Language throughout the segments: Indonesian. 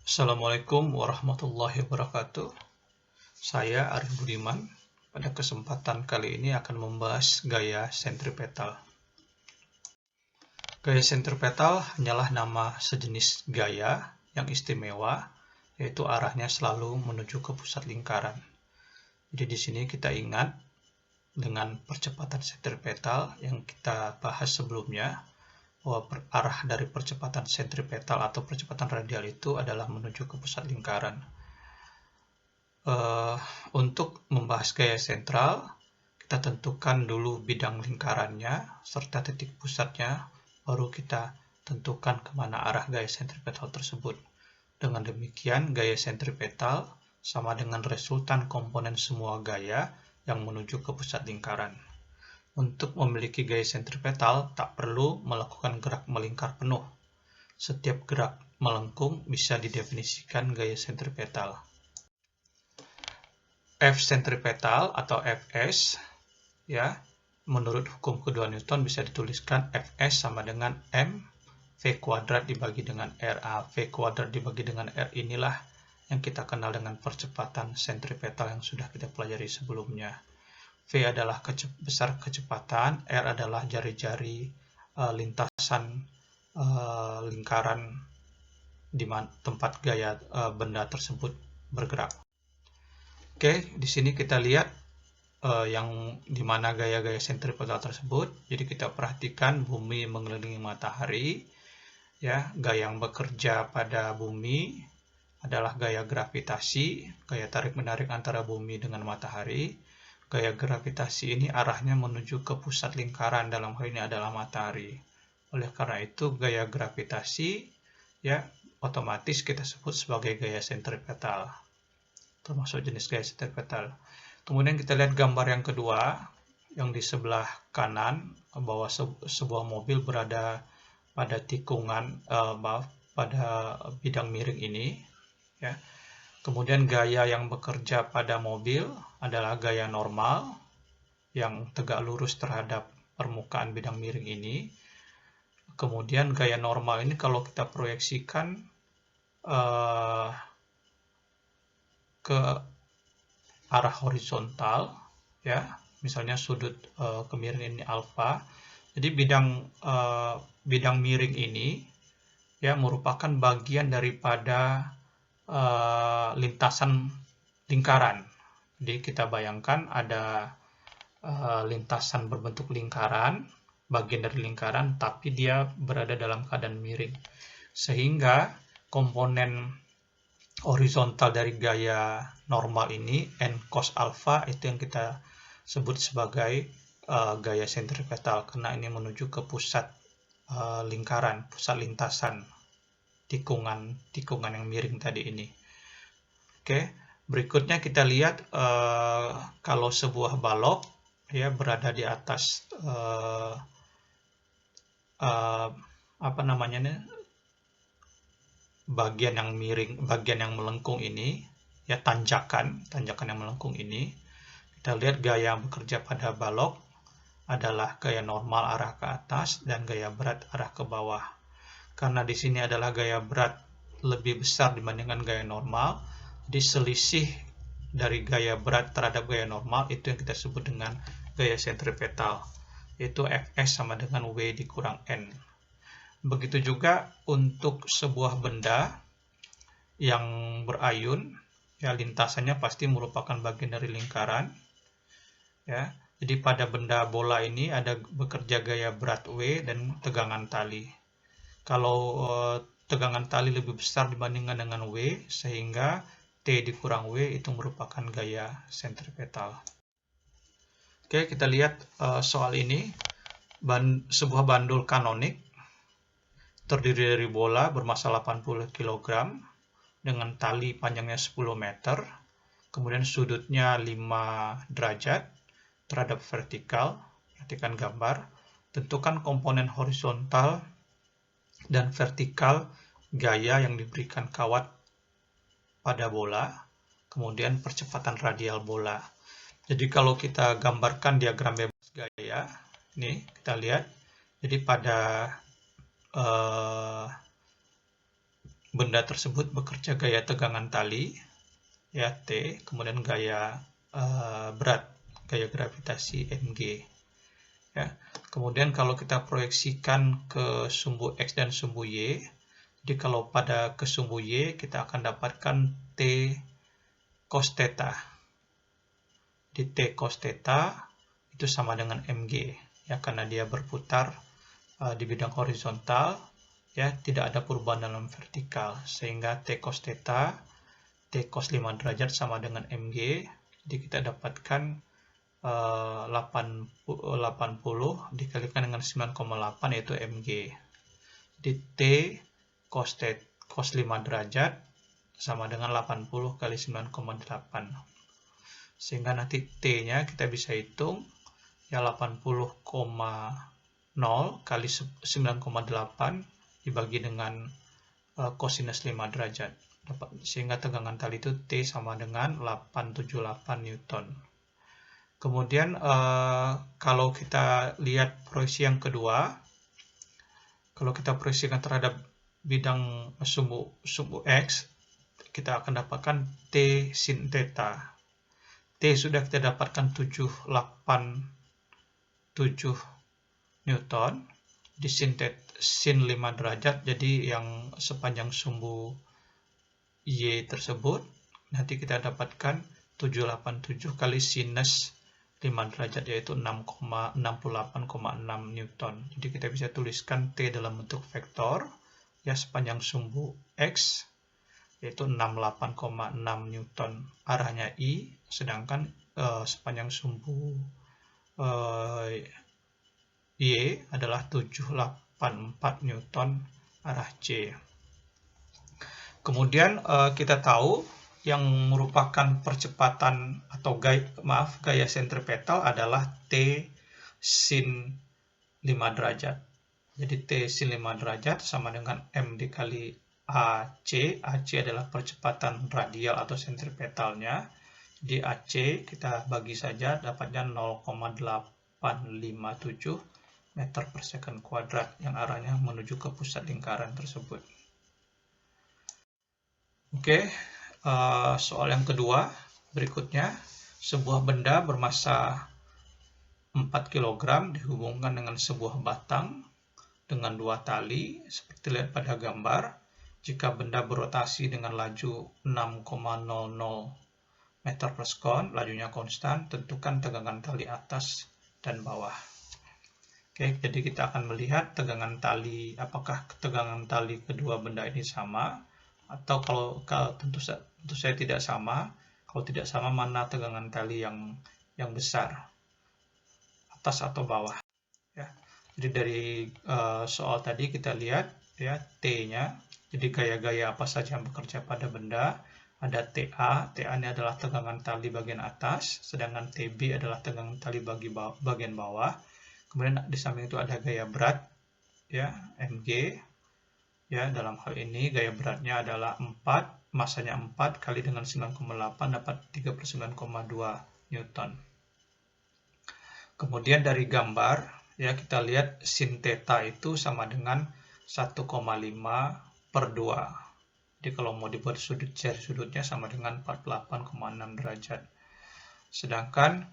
Assalamualaikum warahmatullahi wabarakatuh. Saya Arif Budiman. Pada kesempatan kali ini akan membahas gaya sentripetal. Gaya sentripetal hanyalah nama sejenis gaya yang istimewa, yaitu arahnya selalu menuju ke pusat lingkaran. Jadi di sini kita ingat dengan percepatan sentripetal yang kita bahas sebelumnya, bahwa arah dari percepatan sentripetal atau percepatan radial itu adalah menuju ke pusat lingkaran. Untuk membahas gaya sentral, kita tentukan dulu bidang lingkarannya serta titik pusatnya, baru kita tentukan kemana arah gaya sentripetal tersebut. Dengan demikian, gaya sentripetal sama dengan resultan komponen semua gaya yang menuju ke pusat lingkaran. Untuk memiliki gaya sentripetal, tak perlu melakukan gerak melingkar penuh. Setiap gerak melengkung bisa didefinisikan gaya sentripetal. F sentripetal atau Fs, ya, menurut hukum kedua Newton bisa dituliskan Fs sama dengan mv kuadrat dibagi dengan r. V kuadrat dibagi dengan r inilah yang kita kenal dengan percepatan sentripetal yang sudah kita pelajari sebelumnya. V adalah besar kecepatan, R adalah jari-jari lintasan lingkaran di tempat gaya benda tersebut bergerak. Oke, di sini kita lihat yang dimana gaya-gaya sentripetal tersebut. Jadi kita perhatikan bumi mengelilingi matahari, ya, gaya yang bekerja pada bumi adalah gaya gravitasi, gaya tarik-menarik antara bumi dengan matahari. Gaya gravitasi ini arahnya menuju ke pusat lingkaran, dalam hal ini adalah matahari. Oleh karena itu, gaya gravitasi, ya, otomatis kita sebut sebagai gaya sentripetal, termasuk jenis gaya sentripetal. Kemudian kita lihat gambar yang kedua, yang di sebelah kanan, bahwa sebuah mobil berada pada tikungan, pada bidang miring ini, ya. Kemudian gaya yang bekerja pada mobil adalah gaya normal yang tegak lurus terhadap permukaan bidang miring ini. Kemudian gaya normal ini kalau kita proyeksikan ke arah horizontal, ya, misalnya sudut kemiringan ini alfa. Jadi bidang miring ini, ya, merupakan bagian daripada lintasan lingkaran. Jadi kita bayangkan ada lintasan berbentuk lingkaran, bagian dari lingkaran, tapi dia berada dalam keadaan miring. Sehingga komponen horizontal dari gaya normal ini, n cos alpha, itu yang kita sebut sebagai gaya sentripetal, karena ini menuju ke pusat lingkaran, pusat lintasan tikungan yang miring tadi ini. Oke, berikutnya kita lihat kalau sebuah balok, ya, berada di atas bagian yang miring, bagian yang melengkung ini, ya, tanjakan yang melengkung ini. Kita lihat gaya yang bekerja pada balok adalah gaya normal arah ke atas dan gaya berat arah ke bawah. Karena di sini adalah gaya berat lebih besar dibandingkan gaya normal, jadi selisih dari gaya berat terhadap gaya normal itu yang kita sebut dengan gaya sentripetal, yaitu Fs sama dengan W dikurang N. Begitu juga untuk sebuah benda yang berayun, ya, lintasannya pasti merupakan bagian dari lingkaran, ya. Jadi pada benda bola ini ada bekerja gaya berat W dan tegangan tali. Kalau tegangan tali lebih besar dibandingkan dengan W, sehingga T dikurang W itu merupakan gaya sentripetal. Oke, kita lihat soal ini. Sebuah bandul kanonik terdiri dari bola bermassa 80 kg dengan tali panjangnya 10 meter, kemudian sudutnya 5 derajat terhadap vertikal. Perhatikan gambar. Tentukan komponen horizontal dan vertikal gaya yang diberikan kawat pada bola, kemudian percepatan radial bola. Jadi kalau kita gambarkan diagram bebas gaya, ini kita lihat, jadi pada benda tersebut bekerja gaya tegangan tali, ya T, kemudian gaya berat, gaya gravitasi mg. Ya. Kemudian kalau kita proyeksikan ke sumbu X dan sumbu Y, jadi kalau pada ke sumbu Y kita akan dapatkan T cos theta. Di T cos theta itu sama dengan mg, ya karena dia berputar di bidang horizontal, ya tidak ada perubahan dalam vertikal, sehingga T cos theta, T cos 5 derajat sama dengan mg. Jadi kita dapatkan 80 dikalikan dengan 9,8 yaitu mg. Jadi T cos 5 derajat sama dengan 80 kali 9,8. Sehingga nanti T-nya kita bisa hitung, ya 80,0 kali 9,8 dibagi dengan kosinus 5 derajat. Sehingga tegangan tali itu T sama dengan 878 Newton. Kemudian kalau kita lihat proyeksi yang kedua, kalau kita proyeksikan terhadap bidang sumbu X, kita akan dapatkan T sin theta. T sudah kita dapatkan 787 Newton, di sin 5 derajat, jadi yang sepanjang sumbu Y tersebut, nanti kita dapatkan 787 kali sinus 5 derajat, yaitu 68,6 Newton. Jadi kita bisa tuliskan T dalam bentuk vektor, ya sepanjang sumbu X, yaitu 68,6 Newton arahnya I, sedangkan sepanjang sumbu Y adalah 784 Newton arah C. Kemudian kita tahu yang merupakan percepatan atau gaya sentripetal adalah T sin 5 derajat. Jadi T sin 5 derajat sama dengan M dikali AC. AC adalah percepatan radial atau sentripetalnya. Jadi AC kita bagi saja, dapatnya 0,857 meter per second kuadrat yang arahnya menuju ke pusat lingkaran tersebut. Oke. Soal yang kedua berikutnya, sebuah benda bermasa 4 kg dihubungkan dengan sebuah batang dengan 2 tali seperti lihat pada gambar. Jika benda berotasi dengan laju 6,00 meter per sekon, lajunya konstan, tentukan tegangan tali atas dan bawah. Oke, jadi kita akan melihat tegangan tali, apakah tegangan tali kedua benda ini sama, atau kalau tentu saja tidak sama. Kalau tidak sama, mana tegangan tali yang besar, atas atau bawah, ya. Jadi dari soal tadi kita lihat, ya, T-nya, jadi gaya-gaya apa saja yang bekerja pada benda. Ada TA, TA ini adalah tegangan tali bagian atas, sedangkan TB adalah tegangan tali bagian bawah. Kemudian di samping itu ada gaya berat, ya, mg. Ya, dalam hal ini gaya beratnya adalah 4, masanya 4 kali dengan 9,8 dapat 39,2 Newton. Kemudian dari gambar, ya, kita lihat sin theta itu sama dengan 1,5 per 2. Jadi kalau mau dibuat jari sudutnya sama dengan 48,6 derajat. Sedangkan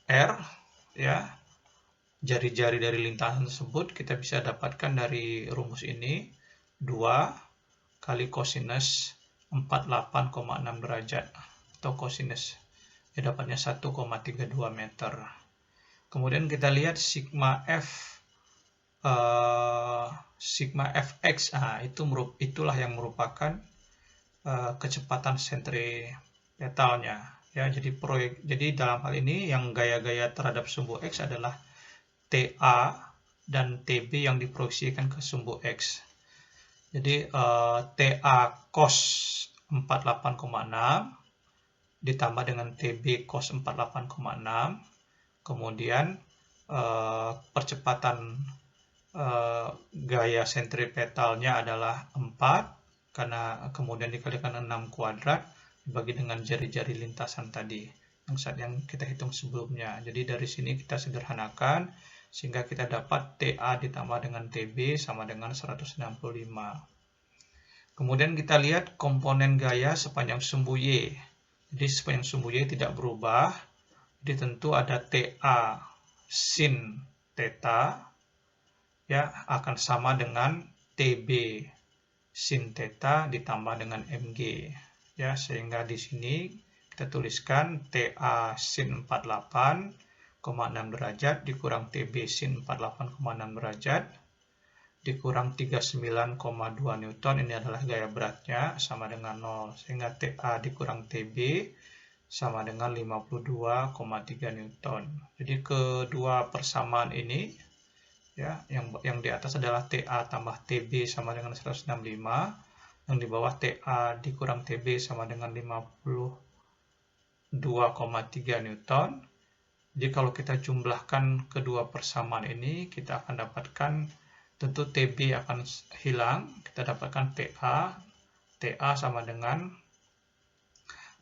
R, ya, jari-jari dari lintasan tersebut kita bisa dapatkan dari rumus ini, 2 kali kosinus 48,6 derajat atau kosinus, ya, dapatnya 1,32 meter. Kemudian kita lihat sigma fx, itulah yang merupakan kecepatan sentripetalnya, ya. Jadi dalam hal ini yang gaya-gaya terhadap sumbu X adalah TA dan TB yang diproyeksikan ke sumbu X. Jadi TA cos 48,6 ditambah dengan TB cos 48,6. Kemudian percepatan gaya sentripetalnya adalah 4, karena kemudian dikalikan 6 kuadrat dibagi dengan jari-jari lintasan tadi yang kita hitung sebelumnya. Jadi dari sini kita sederhanakan sehingga kita dapat TA ditambah dengan TB sama dengan 165. Kemudian kita lihat komponen gaya sepanjang sumbu Y. Jadi sepanjang sumbu Y tidak berubah. Jadi tentu ada TA sin theta ya akan sama dengan TB sin theta ditambah dengan MG. Ya, sehingga di sini kita tuliskan TA sin 48,6 derajat dikurang TB sin 48,6 derajat dikurang 39,2 Newton, ini adalah gaya beratnya, sama dengan 0. Sehingga TA dikurang TB sama dengan 52,3 Newton. Jadi kedua persamaan ini, ya, yang di atas adalah TA tambah TB sama dengan 165, yang di bawah TA dikurang TB sama dengan 52,3 Newton. Jadi kalau kita jumlahkan kedua persamaan ini, kita akan dapatkan tentu TB akan hilang, kita dapatkan TA sama dengan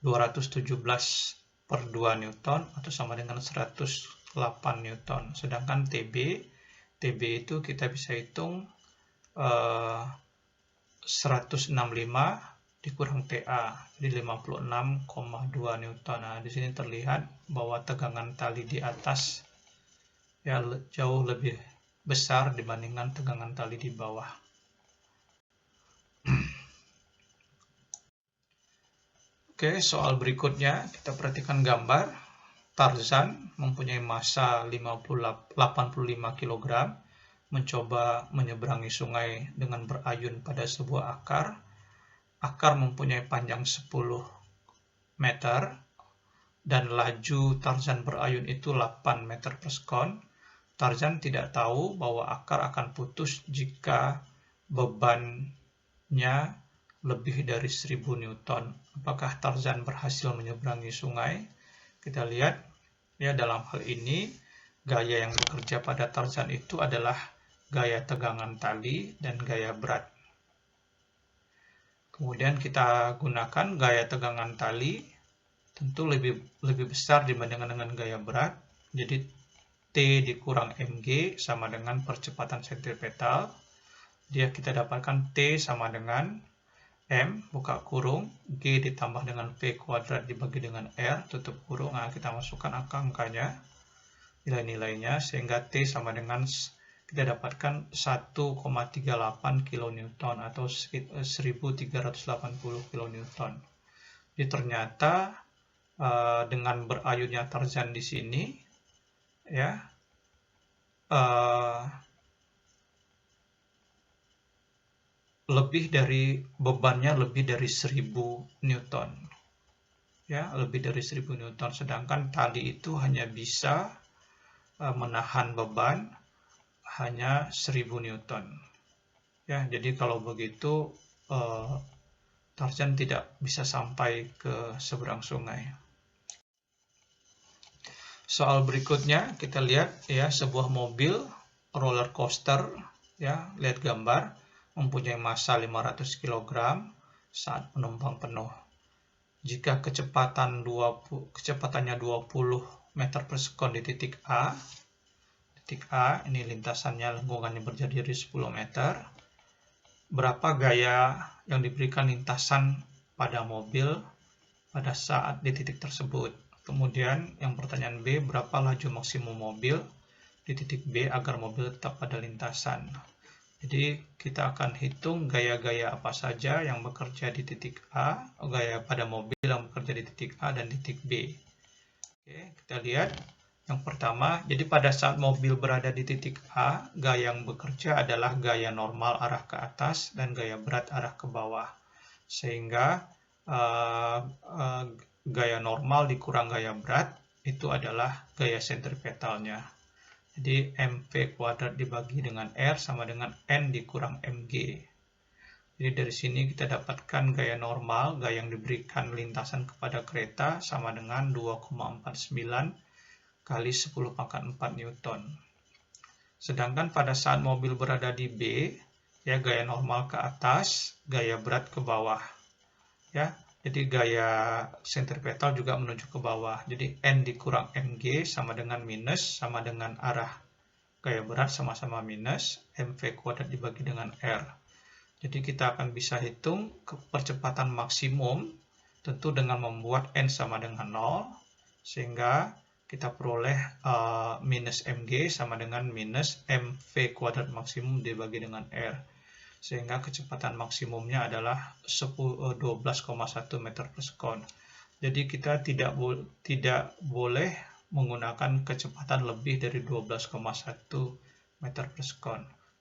217/2 Newton atau sama dengan 108 Newton. Sedangkan TB itu kita bisa hitung 165 dikurang TA, jadi 56,2 Newton. Nah, di sini terlihat bahwa tegangan tali di atas ya jauh lebih besar dibandingkan tegangan tali di bawah. Oke, soal berikutnya kita perhatikan gambar. Tarzan mempunyai massa 85 kg, mencoba menyeberangi sungai dengan berayun pada sebuah akar. Akar mempunyai panjang 10 meter dan laju Tarzan berayun itu 8 meter per sekon. Tarzan tidak tahu bahwa akar akan putus jika bebannya lebih dari 1000 Newton. Apakah Tarzan berhasil menyeberangi sungai? Kita lihat ya, dalam hal ini gaya yang bekerja pada Tarzan itu adalah gaya tegangan tali dan gaya berat. Kemudian kita gunakan gaya tegangan tali tentu lebih besar dibandingkan dengan gaya berat. Jadi T dikurang MG sama dengan percepatan sentripetal. Dia kita dapatkan T sama dengan M, buka kurung, G ditambah dengan V kuadrat dibagi dengan R, tutup kurung. Nah, kita masukkan angka-angkanya, nilai-nilainya, sehingga T sama dengan kita dapatkan 1,38 kN atau 1380 kN. Jadi ternyata dengan berayunnya Tarzan di sini, ya, bebannya lebih dari 1000 Newton. Ya, lebih dari 1000 Newton, sedangkan tali itu hanya bisa menahan beban hanya 1000 Newton. Ya, jadi kalau begitu Tarzan tidak bisa sampai ke seberang sungai. Soal berikutnya kita lihat ya, sebuah mobil roller coaster, ya, lihat gambar, mempunyai massa 500 kg saat penumpang penuh. Jika kecepatannya 20 meter per sekon di titik A, ini lintasannya, lengkungannya berdiri 10 meter, berapa gaya yang diberikan lintasan pada mobil pada saat di titik tersebut? Kemudian yang pertanyaan B, berapa laju maksimum mobil di titik B agar mobil tetap pada lintasan? Jadi kita akan hitung gaya-gaya apa saja yang bekerja di titik A, gaya pada mobil yang bekerja di titik A dan titik B. Oke, kita lihat yang pertama, jadi pada saat mobil berada di titik A, gaya yang bekerja adalah gaya normal arah ke atas dan gaya berat arah ke bawah. Sehingga gaya normal dikurang gaya berat itu adalah gaya sentripetalnya. Jadi mv kuadrat dibagi dengan R sama dengan N dikurang mg. Jadi dari sini kita dapatkan gaya normal, gaya yang diberikan lintasan kepada kereta sama dengan 2,49 kali 10 pangkat 4 Newton. Sedangkan pada saat mobil berada di B, ya, gaya normal ke atas, gaya berat ke bawah. Ya, jadi gaya sentripetal juga menuju ke bawah. Jadi N dikurang mg sama dengan minus, sama dengan arah gaya berat sama-sama minus, mv kuadrat dibagi dengan R. Jadi kita akan bisa hitung percepatan maksimum tentu dengan membuat n sama dengan 0, sehingga kita peroleh minus mg sama dengan minus mv kuadrat maksimum dibagi dengan r. Sehingga kecepatan maksimumnya adalah 12,1 meter per sekon. Jadi kita tidak boleh menggunakan kecepatan lebih dari 12,1 meter per sekon.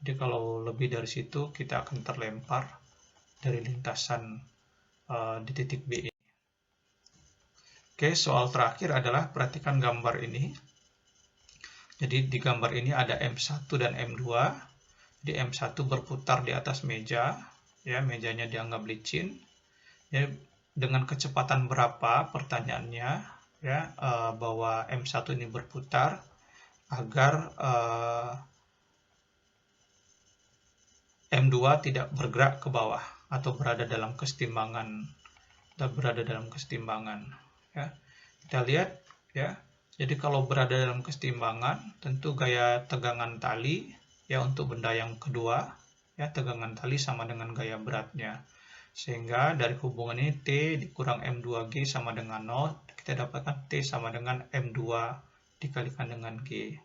Jadi kalau lebih dari situ kita akan terlempar dari lintasan di titik B ini. Oke, soal terakhir adalah perhatikan gambar ini. Jadi di gambar ini ada M1 dan M2. Jadi M1 berputar di atas meja, ya, mejanya dianggap licin. Ya, dengan kecepatan berapa pertanyaannya, ya, bahwa M1 ini berputar agar M2 tidak bergerak ke bawah atau berada dalam kesetimbangan ya. Kita lihat ya. Jadi kalau berada dalam kesetimbangan, tentu gaya tegangan tali ya untuk benda yang kedua ya, tegangan tali sama dengan gaya beratnya. Sehingga dari hubungan ini T dikurang M2G sama dengan 0, kita dapatkan T sama dengan M2 dikalikan dengan G.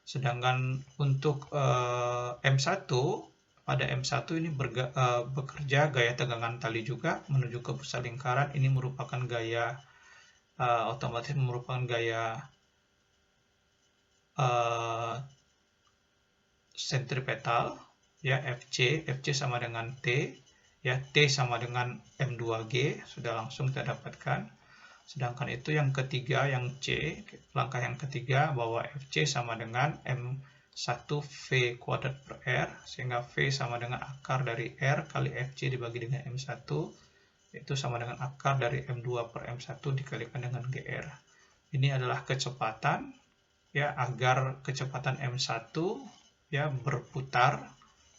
Sedangkan untuk M1, pada M1 ini bekerja gaya tegangan tali juga menuju ke pusat lingkaran. Ini merupakan gaya otomatis merupakan gaya sentripetal ya, FC sama dengan T ya, T sama dengan M2G sudah langsung kita dapatkan. Sedangkan itu yang ketiga, yang C, langkah yang ketiga bahwa FC sama dengan M1V kuadrat per R, sehingga V sama dengan akar dari R kali FC dibagi dengan M1, itu sama dengan akar dari M2 per M1 dikalikan dengan GR. Ini adalah kecepatan ya, agar kecepatan M1 ya berputar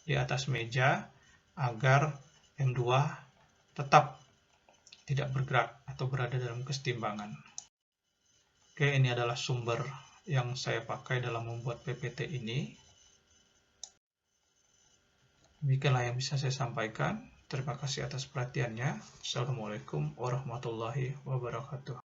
di atas meja agar M2 tetap tidak bergerak atau berada dalam kesetimbangan. Oke, ini adalah sumber yang saya pakai dalam membuat PPT ini. Demikianlah yang bisa saya sampaikan. Terima kasih atas perhatiannya. Assalamualaikum warahmatullahi wabarakatuh.